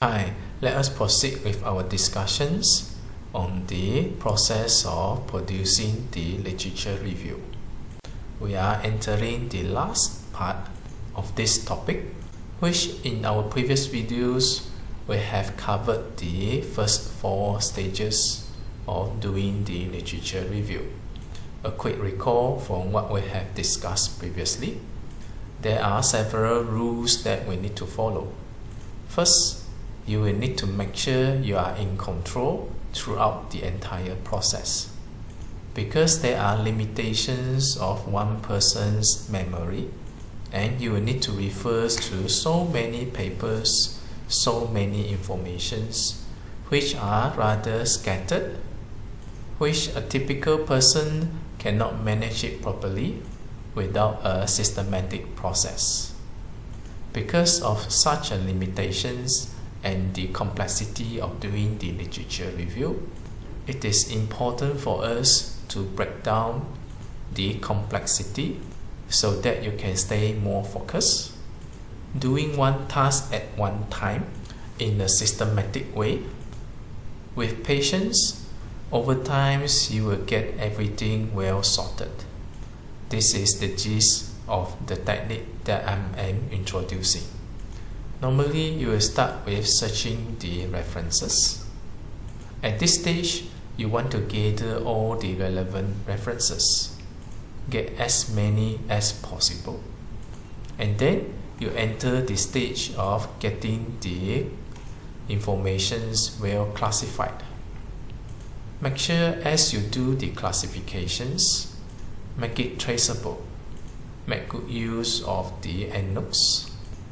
Hi, let us proceed with our discussions on the process of producing the literature review. We are entering the last part of this topic, which in our previous videos we have covered the first 4 stages of doing the literature review. A quick recall from what we have discussed previously. There are several rules that we need to follow. First, you will need to make sure you are in control throughout the entire process. Because there are limitations of one person's memory, and you will need to refer to so many papers, so many informations, which are rather scattered, which a typical person cannot manage it properly without a systematic process. Because of such limitations, and the complexity of doing the literature review, it is important for us to break down the complexity so that you can stay more focused, doing one task at one time in a systematic way. With patience, over time you will get everything well sorted. This is the gist of the technique that I'm introducing. Normally, you will start with searching the references. At this stage, you want to gather all the relevant references. Get as many as possible. And then, you enter the stage of getting the informations well classified. Make sure as you do the classifications, make it traceable. Make good use of the endnotes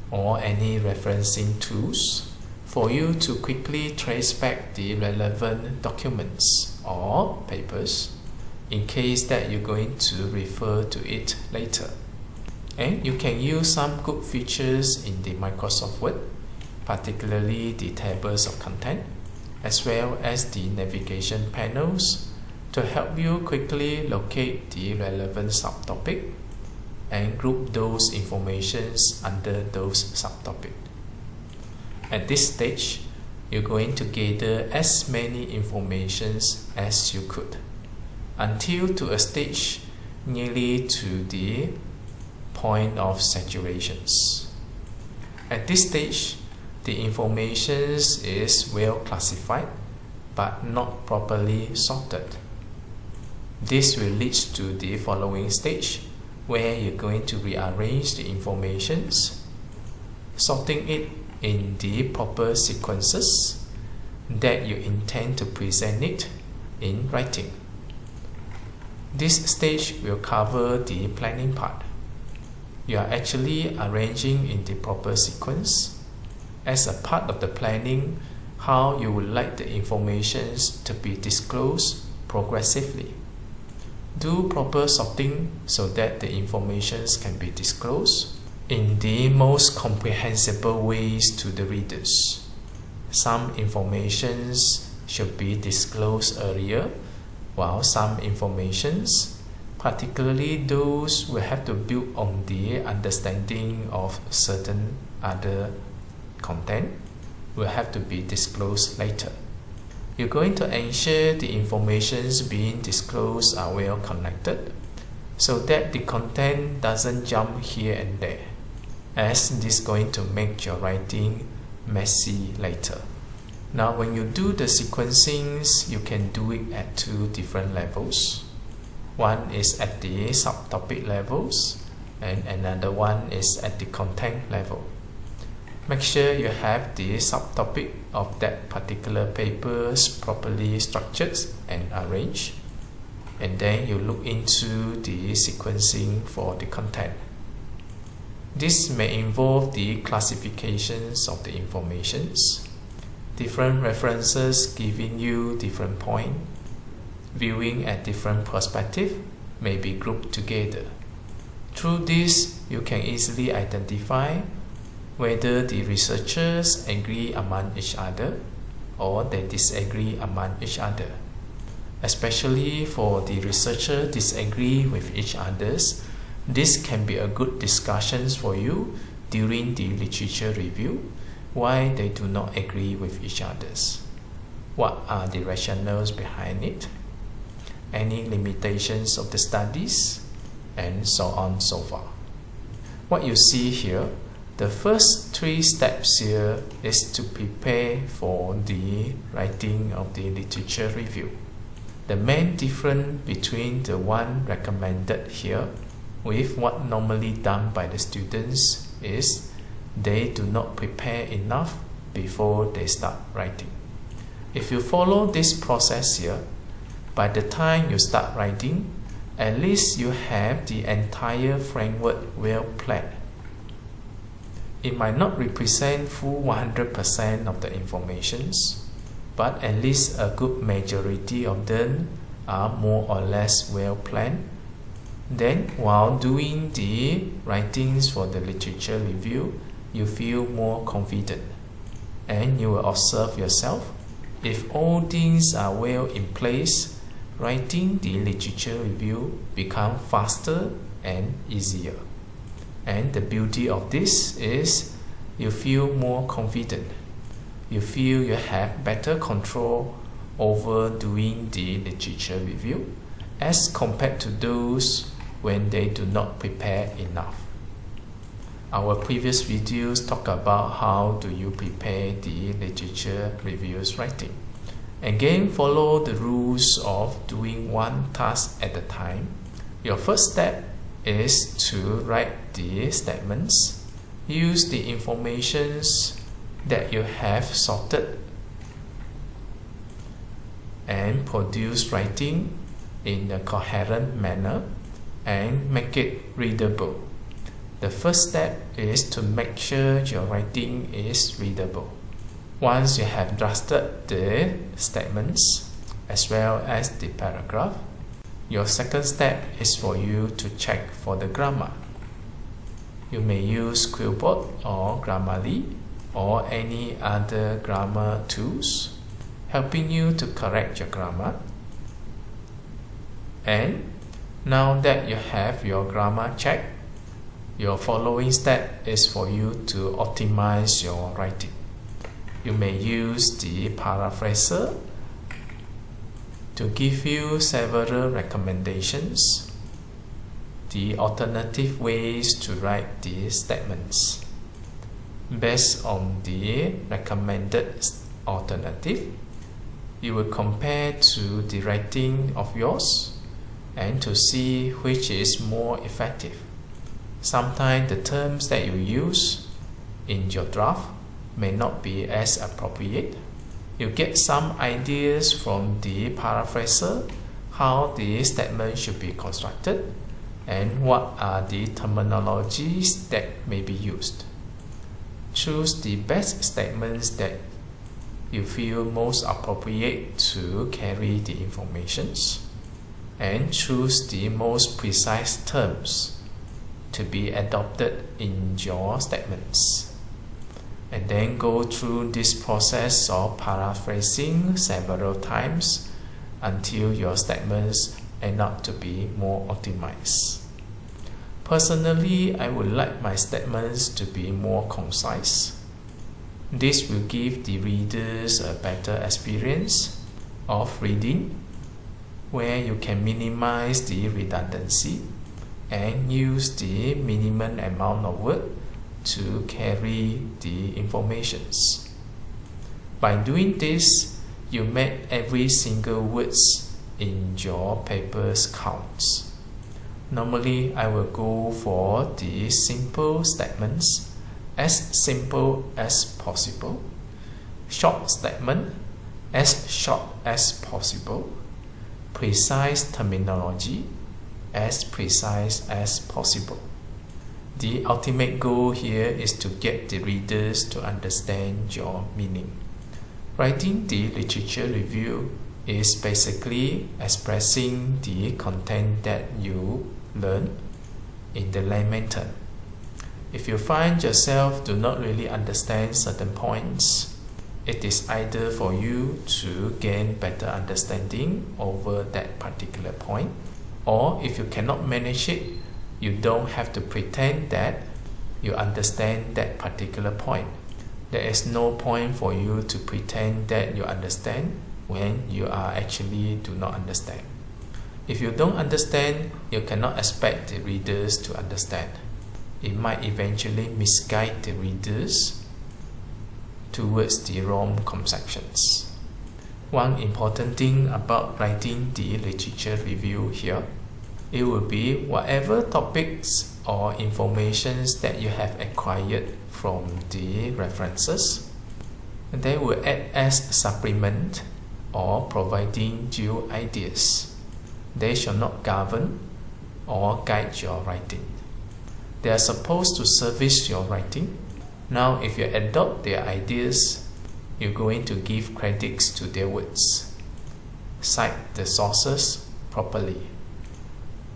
or any referencing tools for you to quickly trace back the relevant documents or papers in case that you're going to refer to it later. And you can use some good features in the Microsoft Word, particularly the tables of content, as well as the navigation panels to help you quickly locate the relevant subtopic and group those informations under those subtopics. At this stage, you're going to gather as many informations as you could until to a stage nearly to the point of saturations. At this stage, the information is well classified but not properly sorted. This will lead to the following stage, where you're going to rearrange the informations, sorting it in the proper sequences that you intend to present it in writing. This stage will cover the planning part. You are actually arranging in the proper sequence as a part of the planning how you would like the informations to be disclosed progressively. Do proper sorting so that the informations can be disclosed in the most comprehensible ways to the readers. Some informations should be disclosed earlier, while some informations, particularly those will have to build on the understanding of certain other content, will have to be disclosed later. You're going to ensure the informations being disclosed are well connected so that the content doesn't jump here and there, as this is going to make your writing messy later. Now when you do the sequencing, you can do it at 2 different levels. One is at the subtopic levels and another one is at the content level. Make sure you have the subtopic of that particular paper properly structured and arranged, and then you look into the sequencing for the content. This may involve the classifications of the informations, different references giving you different points, viewing at different perspectives may be grouped together. Through this, you can easily identify whether the researchers agree among each other or they disagree among each other. Especially for the researchers disagree with each others, this can be a good discussion for you during the literature review why they do not agree with each other. What are the rationales behind it? Any limitations of the studies? And so on so far. What you see here, the first 3 steps here is to prepare for the writing of the literature review. The main difference between the one recommended here with what normally done by the students is they do not prepare enough before they start writing. If you follow this process here, by the time you start writing, at least you have the entire framework well planned. It might not represent full 100% of the informations, but at least a good majority of them are more or less well planned. Then, while doing the writings for the literature review, you feel more confident, and you will observe yourself. If all things are well in place, writing the literature review becomes faster and easier. And the beauty of this is you feel more confident. You feel you have better control over doing the literature review as compared to those when they do not prepare enough. Our previous videos talk about how do you prepare the literature reviews writing. Again, follow the rules of doing one task at a time. Your first step is to write the statements. Use the informations that you have sorted and produce writing in a coherent manner and make it readable. The first step is to make sure your writing is readable. Once you have drafted the statements as well as the paragraph, your second step is for you to check for the grammar. You may use Quillbot or Grammarly or any other grammar tools helping you to correct your grammar. And now that you have your grammar checked, your following step is for you to optimize your writing. You may use the paraphraser to give you several recommendations, the alternative ways to write the statements. Based on the recommended alternative, you will compare to the writing of yours and to see which is more effective. Sometimes the terms that you use in your draft may not be as appropriate. You get some ideas from the paraphraser how the statement should be constructed and what are the terminologies that may be used. Choose the best statements that you feel most appropriate to carry the informations and choose the most precise terms to be adopted in your statements. And then go through this process of paraphrasing several times until your statements end up to be more optimized. Personally, I would like my statements to be more concise. This will give the readers a better experience of reading, where you can minimize the redundancy and use the minimum amount of word to carry the informations. By doing this, you make every single words in your papers counts. Normally, I will go for the simple statements, as simple as possible, short statement, as short as possible, precise terminology, as precise as possible. The ultimate goal here is to get the readers to understand your meaning. Writing the literature review is basically expressing the content that you learn in the layman term. If you find yourself do not really understand certain points, it is either for you to gain better understanding over that particular point, or if you cannot manage it, you don't have to pretend that you understand that particular point. There is no point for you to pretend that you understand when you are actually do not understand. If you don't understand, you cannot expect the readers to understand. It might eventually misguide the readers towards the wrong conceptions. One important thing about writing the literature review here, it will be whatever topics or informations that you have acquired from the references, they will act as supplement or providing you ideas. They shall not govern or guide your writing. They are supposed to service your writing. Now, if you adopt their ideas, you're going to give credits to their words. Cite the sources properly.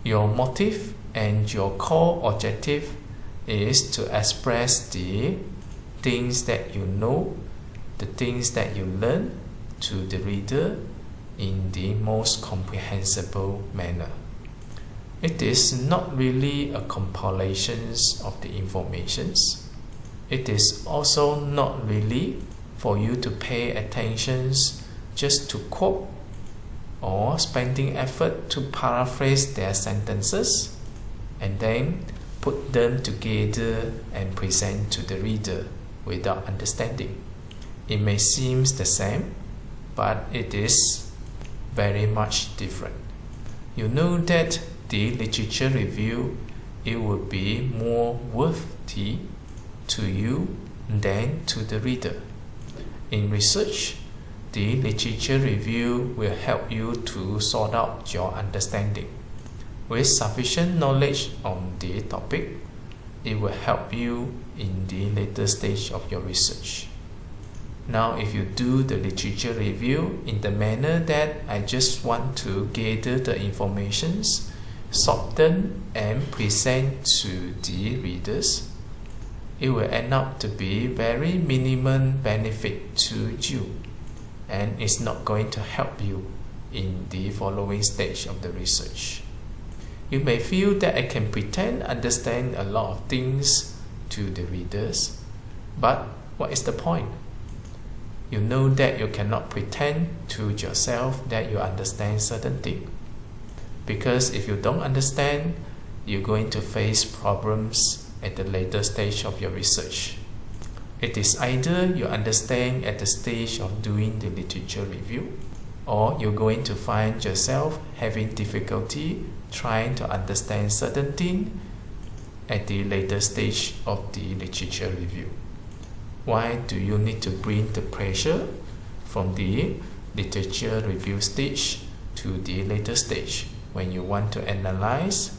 Your motive and your core objective is to express the things that you know, the things that you learn to the reader in the most comprehensible manner. It is not really a compilation of the informations. It is also not really for you to pay attention just to quote or spending effort to paraphrase their sentences and then put them together and present to the reader without understanding. It may seem the same, but it is very much different. You know that the literature review, it will be more worthy to you than to the reader. In research, the literature review will help you to sort out your understanding. With sufficient knowledge on the topic, it will help you in the later stage of your research. Now, if you do the literature review in the manner that I just want to gather the informations, sort them and present to the readers, it will end up to be very minimum benefit to you, and it's not going to help you in the following stage of the research. You may feel that I can pretend understand a lot of things to the readers, but what is the point? You know that you cannot pretend to yourself that you understand certain things. Because if you don't understand, you're going to face problems at the later stage of your research. It is either you understand at the stage of doing the literature review, or you're going to find yourself having difficulty trying to understand certain things at the later stage of the literature review. Why do you need to bring the pressure from the literature review stage to the later stage when you want to analyze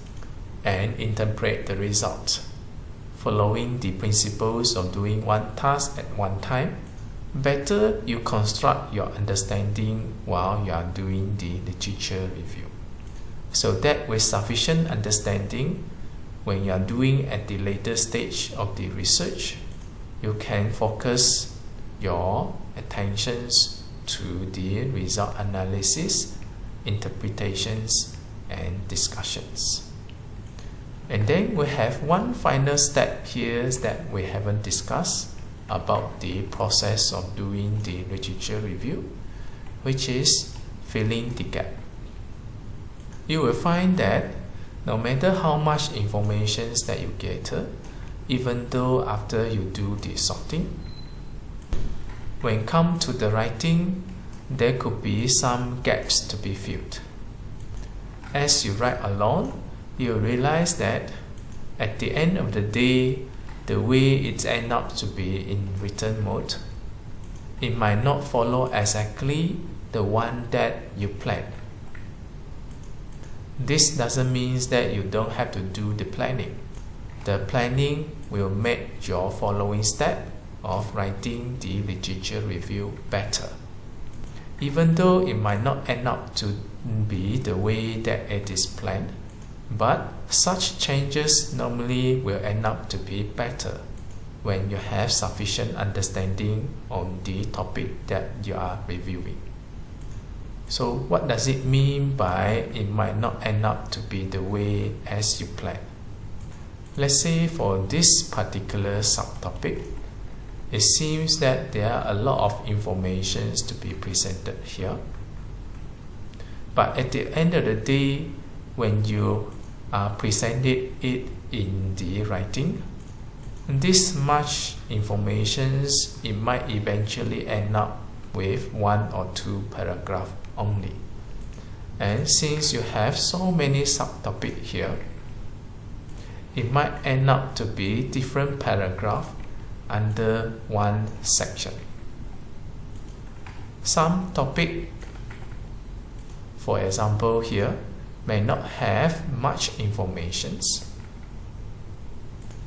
and interpret the result? Following the principles of doing one task at one time, better you construct your understanding while you are doing the literature review, so that with sufficient understanding, when you are doing at the later stage of the research, you can focus your attentions to the result analysis, interpretations, and discussions. And then we have one final step here that we haven't discussed about the process of doing the literature review, which is filling the gap. You will find that no matter how much information that you gather, even though after you do the sorting, when come to the writing, there could be some gaps to be filled. As you write along, you realize that at the end of the day, the way it ends up to be in written mode, it might not follow exactly the one that you planned. This doesn't mean that you don't have to do the planning. The planning will make your following step of writing the literature review better. Even though it might not end up to be the way that it is planned, but such changes normally will end up to be better when you have sufficient understanding on the topic that you are reviewing. So what does it mean by it might not end up to be the way as you plan? Let's say for this particular subtopic, it seems that there are a lot of information to be presented here. But at the end of the day, when you presented it in the writing, this much information, it might eventually end up with 1 or 2 paragraphs only. And since you have so many subtopics here, it might end up to be different paragraphs under one section. Some topic, for example here, may not have much information.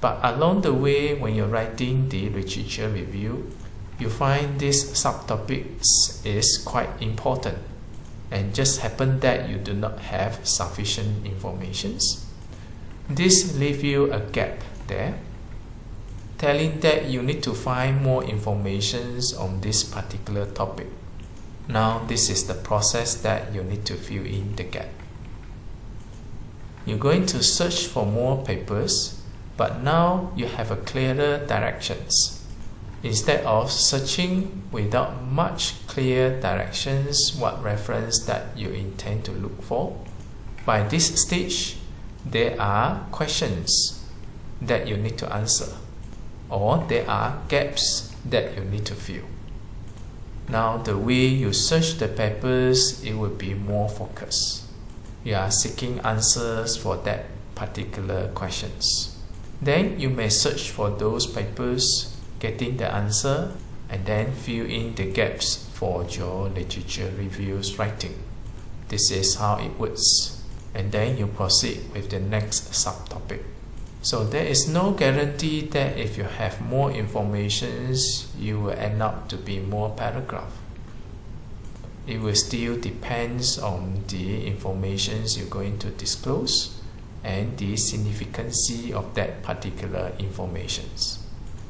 But along the way, when you're writing the literature review, you find this subtopics is quite important, and just happen that you do not have sufficient information. This leaves you a gap there, telling that you need to find more information on this particular topic. Now this is the process that you need to fill in the gap. You're going to search for more papers, but now you have a clearer directions. Instead of searching without much clear directions what reference that you intend to look for, by this stage there are questions that you need to answer, or there are gaps that you need to fill. Now the way you search the papers, it will be more focused. You are seeking answers for that particular questions. Then you may search for those papers, getting the answer, and then fill in the gaps for your literature reviews writing. This is how it works. And then you proceed with the next subtopic. So there is no guarantee that if you have more information, you will end up to be more paragraph. It will still depends on the information you're going to disclose and the significance of that particular information.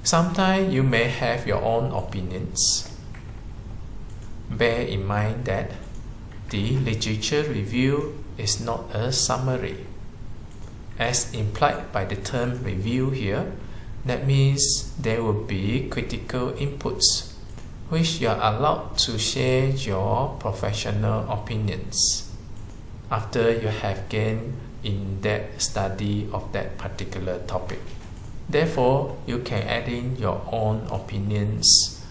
Sometimes you may have your own opinions. Bear in mind that the literature review is not a summary. As implied by the term review here, that means there will be critical inputs, which you are allowed to share your professional opinions after you have gained in-depth study of that particular topic. Therefore, you can add in your own opinions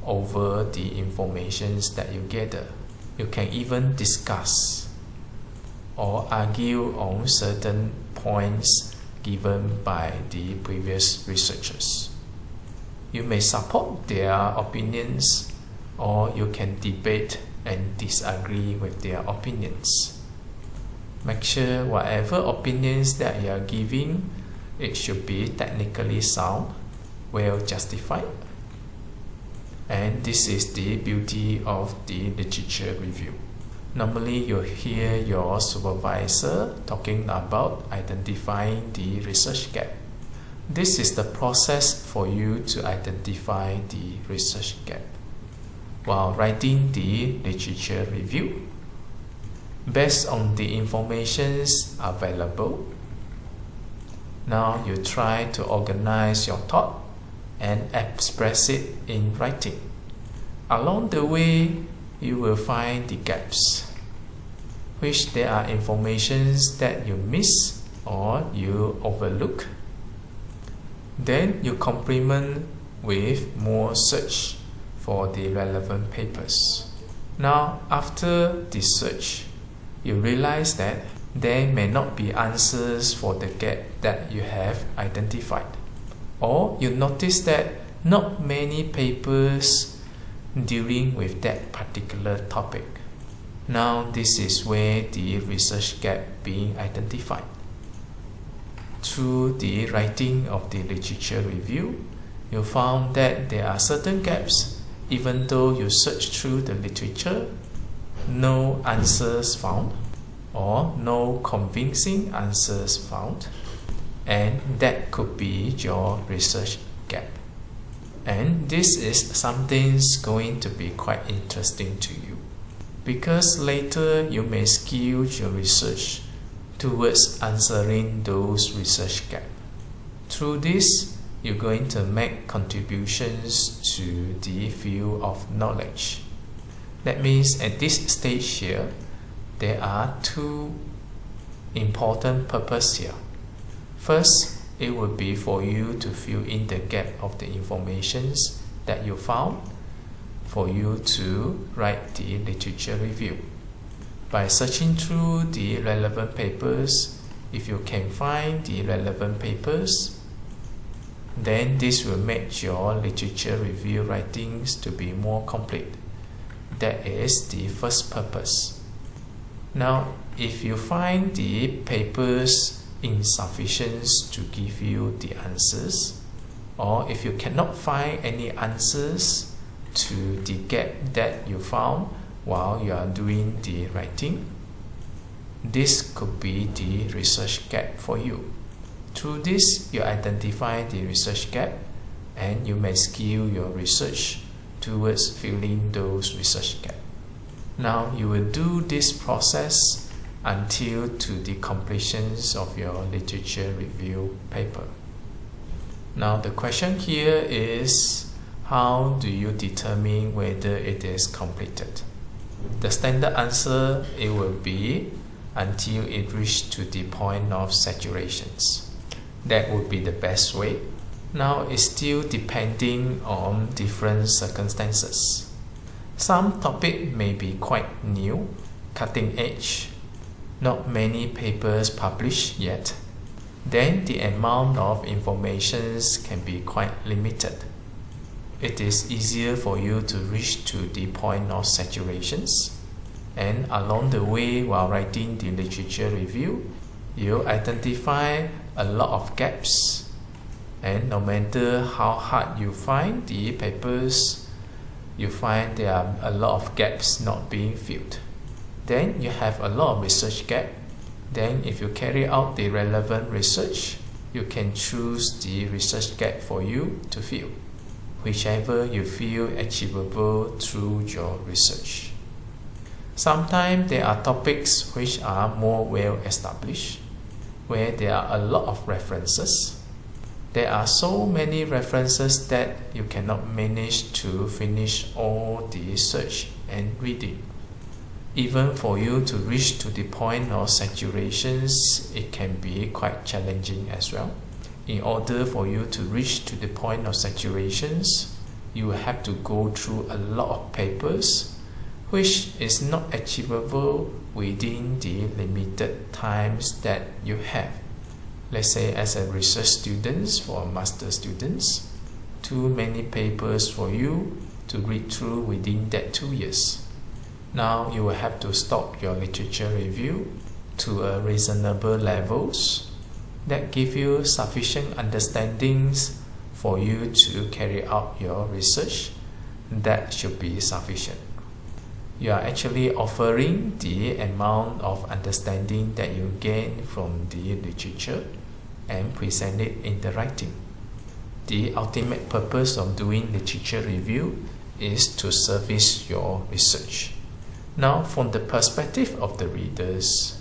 over the information that you gather. You can even discuss or argue on certain points given by the previous researchers. You may support their opinions, or you can debate and disagree with their opinions. Make sure whatever opinions that you are giving, it should be technically sound, well justified. And this is the beauty of the literature review. Normally you hear your supervisor talking about identifying the research gap. This is the process for you to identify the research gap while writing the literature review. Based on the information available, now you try to organize your thought and express it in writing. Along the way, you will find the gaps, which there are informations that you miss or you overlook. Then you complement with more search for the relevant papers. Now, after the search, you realize that there may not be answers for the gap that you have identified. Or you notice that not many papers dealing with that particular topic. Now this is where the research gap being identified. Through the writing of the literature review, you found that there are certain gaps. Even though you search through the literature, no answers found, or no convincing answers found, and that could be your research gap. And this is something going to be quite interesting to you, because later you may skew your research towards answering those research gaps. Through this, you're going to make contributions to the field of knowledge. That means at this stage here, there are two important purposes here. First, it would be for you to fill in the gap of the informations that you found, for you to write the literature review. By searching through the relevant papers, if you can find the relevant papers, then this will make your literature review writings to be more complete. That is the first purpose. Now, if you find the papers insufficient to give you the answers, or if you cannot find any answers to the gap that you found while you are doing the writing, this could be the research gap for you. Through this, you identify the research gap and you may skew your research towards filling those research gaps. Now, you will do this process until to the completion of your literature review paper. Now, the question here is, how do you determine whether it is completed? The standard answer, it will be until it reaches to the point of saturations. That would be the best way. Now, it's still depending on different circumstances. Some topic may be quite new, cutting edge, not many papers published yet. Then the amount of information can be quite limited. It is easier for you to reach to the point of saturations. And along the way, while writing the literature review, you identify a lot of gaps. And no matter how hard you find the papers, you find there are a lot of gaps not being filled. Then you have a lot of research gap. Then if you carry out the relevant research, you can choose the research gap for you to fill, whichever you feel achievable through your research. Sometimes there are topics which are more well established, where there are a lot of references. There are so many references that you cannot manage to finish all the search and reading. Even for you to reach to the point of saturations, it can be quite challenging as well. In order for you to reach to the point of saturations, you will have to go through a lot of papers, which is not achievable within the limited times that you have. Let's say as a research student for master students, too many papers for you to read through within that 2 years. Now you will have to stop your literature review to a reasonable levels that give you sufficient understandings for you to carry out your research. That should be sufficient. You are actually offering the amount of understanding that you gain from the literature and present it in the writing. The ultimate purpose of doing literature review is to service your research. Now, from the perspective of the readers,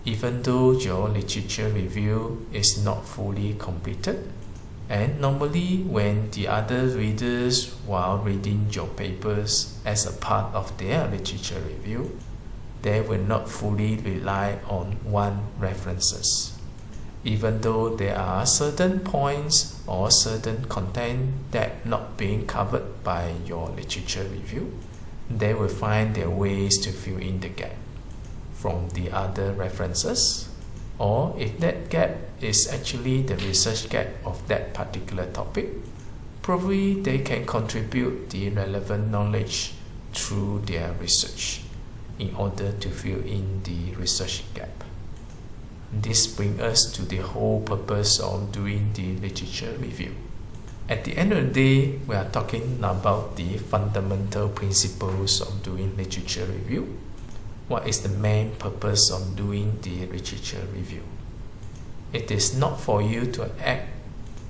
even though your literature review is not fully completed, and normally when the other readers, while reading your papers as a part of their literature review, they will not fully rely on one references. Even though there are certain points or certain content that not being covered by your literature review, they will find their ways to fill in the gap from the other references, or if that gap is actually the research gap of that particular topic, probably they can contribute the relevant knowledge through their research in order to fill in the research gap. This brings us to the whole purpose of doing the literature review. At the end of the day, we are talking about the fundamental principles of doing literature review. What is the main purpose of doing the literature review? It is not for you to act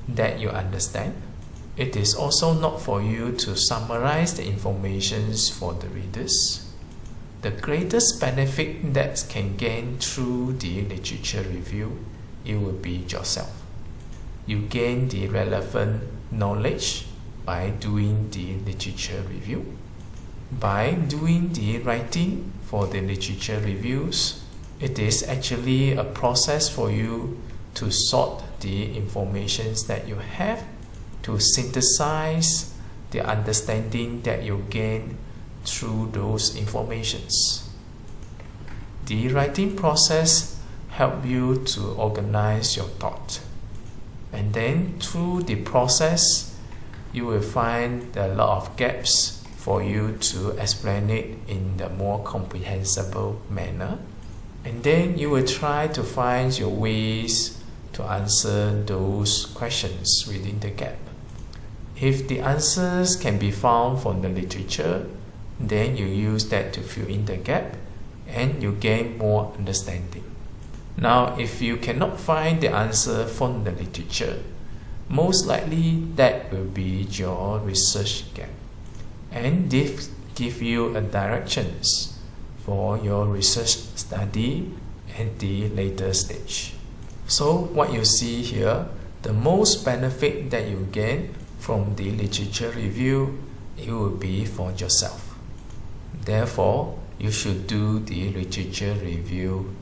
that you understand. It is also not for you to summarize the information for the readers. The greatest benefit that can gain through the literature review, it will be yourself. you gain the relevant knowledge by doing the literature review. By doing the writing for the literature reviews, it is actually a process for you to sort the informations that you have, to synthesize the understanding that you gain through those informations. The writing process helps you to organize your thought, and then through the process you will find a lot of gaps for you to explain it in the more comprehensible manner, and then you will try to find your ways to answer those questions within the gap. If the answers can be found from the literature, then you use that to fill in the gap and you gain more understanding. Now, if you cannot find the answer from the literature, most likely that will be your research gap, and this give you a directions for your research study at the later stage. So what you see here, the most benefit that you gain from the literature review, it will be for yourself. Therefore, you should do the literature review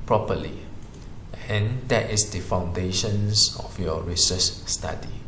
properly, and that is the foundations of your research study.